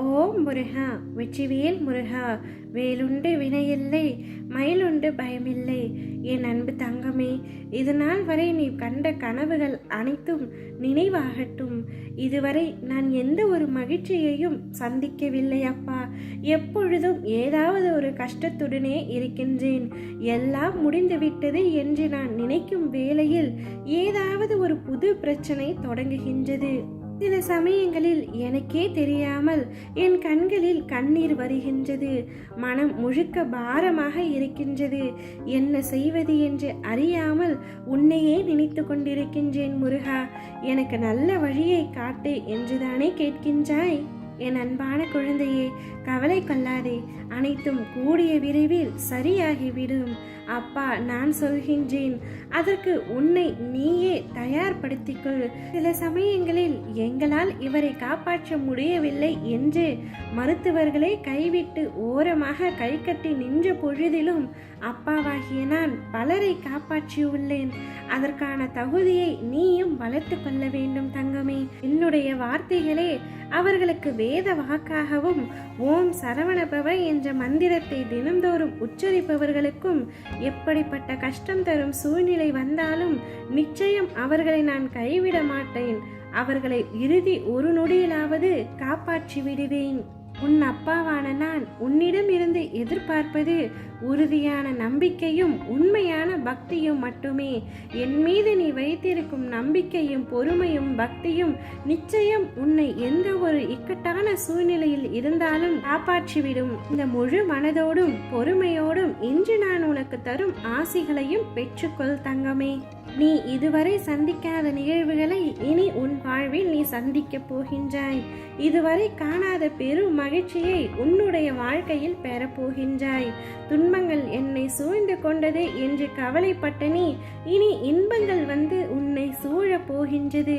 ஓம் முருகா, வெற்றிவேல் முருகா. வேலுண்டு வினையில்லை, மயிலுண்டு பயமில்லை. என் அன்பு தங்கமே, இது நாள் வரை நீ கண்ட கனவுகள் அனைத்தும் நினைவாகட்டும். இதுவரை நான் எந்த ஒரு மகிழ்ச்சியையும் சந்திக்கவில்லை அப்பா. எப்பொழுதும் ஏதாவது ஒரு கஷ்டத்துடனே இருக்கின்றேன். எல்லாம் முடிந்துவிட்டது என்று நான் நினைக்கும் வேளையில் ஏதாவது ஒரு புது பிரச்சனை தொடங்குகின்றது. சில சமயங்களில் எனக்கே தெரியாமல் என் கண்களில் கண்ணீர் வருகின்றது. மனம் முழுக்க பாரமாக இருக்கின்றது. என்ன செய்வது என்று அறியாமல் உன்னையே நினைத்து கொண்டிருக்கின்றேன் முருகா. எனக்கு நல்ல வழியை காட்டு என்றுதானே கேட்கின்றாய்? என் அன்பான குழந்தையே, கவலை கொள்ளாதே. அனைத்தும் கூடிய விரைவில் சரியாகிவிடும். அப்பா நான் சொல்கின்றேன், அதற்கு உன்னை நீயே தயார்படுத்திக்கொள். சில சமயங்களில் எங்களால் இவரை காப்பாற்ற முடியவில்லை என்று மருத்துவர்களே கைவிட்டு ஓரமாக கை கட்டி நின்ற பொழுதிலும் அப்பாவாகிய நான் பலரை காப்பாற்றியுள்ளேன். அதற்கான தகுதியை நீயும் வளர்த்து கொள்ள வேண்டும் தங்கமே. என்னுடைய வார்த்தைகளே அவர்களுக்கு வேத வாக்காகவும் ஓம் சரவணபவ என்ற மந்திரத்தை தினந்தோறும் உச்சரிப்பவர்களுக்கும் எப்படிப்பட்ட கஷ்டம் தரும் சூழ்நிலை வந்தாலும் நிச்சயம் அவர்களை நான் கைவிட மாட்டேன். அவர்களை இறுதி ஒரு நொடியிலாவது காப்பாற்றி விடுவேன். உன் அப்பாவான நான் உன்னிடம் இருந்து எதிர்பார்ப்பது உறுதியான நம்பிக்கையும் உண்மையான பக்தியும் மட்டுமே. என் மீது நீ வைத்திருக்கும் நம்பிக்கையும் பொறுமையும் பக்தியும் நிச்சயம் உன்னை எந்த ஒரு இக்கட்டான சூழ்நிலையில் இருந்தாலும் காப்பாற்றிவிடும். இந்த முழு மனதோடும் பொறுமையோடும் இன்று நான் உனக்கு தரும் ஆசிகளையும் பெற்றுக்கொள் தங்கமே. நீ இதுவரை சந்திக்காத நிகழ்வுகளை இனி உன் வாழ்வில் நீ சந்திக்க போகின்றாய். இதுவரை காணாத பெரும் மகிழ்ச்சியை உன்னுடைய வாழ்க்கையில் பெறப்போகின்றாய். துன்பங்கள் என்னை சூழ்ந்து கொண்டது என்று கவலைப்பட்ட நீ இனி இன்பங்கள் வந்து உன்னை சூழ போகின்றது.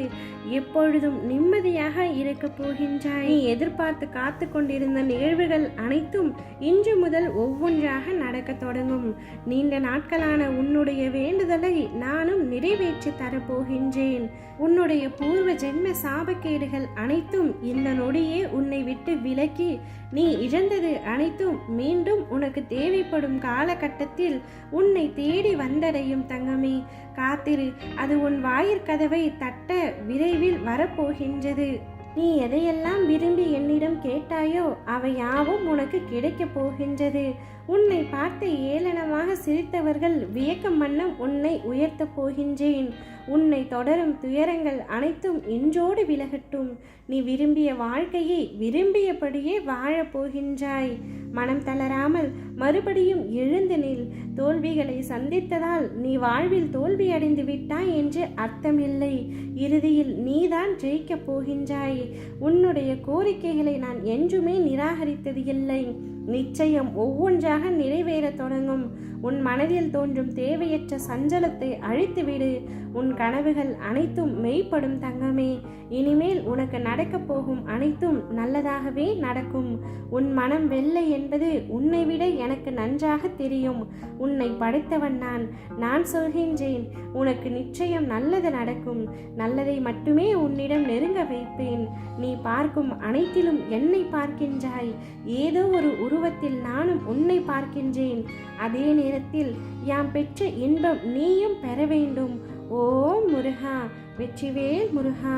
எப்பொழுதும் நிம்மதியாக இருக்க போகின்றாய். நீ எதிர்பார்த்து காத்து கொண்டிருந்த நிகழ்வுகள் அனைத்தும் இன்று முதல் ஒவ்வொன்றாக நடக்க தொடங்கும். நீண்ட நாட்களான உன்னுடைய வேண்டுதலை நானும் நிறைவேற்றி தரப்போகின்றேன். உன்னுடைய பூர்வ ஜென்ம சாபக்கேடுகள் அனைத்தும் இந்த நொடியே உன்னை விட்டு விலக்கி நீ இழந்தது அனைத்தும் மீண்டும் உனக்கு தேவைப்படும் காலகட்டத்தில் உன்னை தேடி வந்தடையும் தங்கமே. காத்திரு, அது உன் வாயிற்கதவை தட்ட விரைவில் வரப்போகின்றது. நீ எதையெல்லாம் விரும்பி என்னிடம் கேட்டாயோ அவை யாவும் உனக்கு கிடைக்கப் போகின்றது. உன்னை பார்த்து ஏளனமாக சிரித்தவர்கள் வியக்கும் வண்ணம் உன்னை உயர்த்தப் போகின்றேன். உன்னை தொடரும் துயரங்கள் அனைத்தும் இன்றோடு விலகட்டும். நீ விரும்பிய வாழ்க்கையை விரும்பியபடியே வாழப் போகின்றாய். மனம் தளராமல் மறுபடியும் எழுந்து நில். தோல்விகளை சந்தித்ததால் நீ வாழ்வில் தோல்வி அடைந்து விட்டாய் என்று அர்த்தமில்லை. இறுதியில் நீதான் ஜெயிக்கப் போகின்றாய். உன்னுடைய கோரிக்கைகளை நான் என்றுமே நிராகரித்தது இல்லை. நிச்சயம் ஒவ்வொன்றாக நிறைவேற தொடங்கும். உன் மனதில் தோன்றும் தேவையற்ற சஞ்சலத்தை அழித்துவிடு. உன் கனவுகள் அனைத்தும் மெய்ப்படும் தங்கமே. இனிமேல் உனக்கு நடக்கப் போகும் அனைத்தும் நல்லதாகவே நடக்கும். உன் மனம் வெள்ளை என்பது உன்னை விட எனக்கு நன்றாக தெரியும். உன்னை படைத்தவன் நான் சொல்கின்றேன், உனக்கு நிச்சயம் நல்லது நடக்கும். நல்லதை மட்டுமே உன்னிடம் நெருங்க வைப்பேன். நீ பார்க்கும் அனைத்திலும் என்னை பார்க்கின்றாய். ஏதோ ஒரு உருவத்தில் நானும் உன்னை பார்க்கின்றேன். அதே நேரத்தில் யாம் பெற்ற இன்பம் நீயும் பெற வேண்டும். ஓம் முருகா, வெற்றிவேல் முருகா.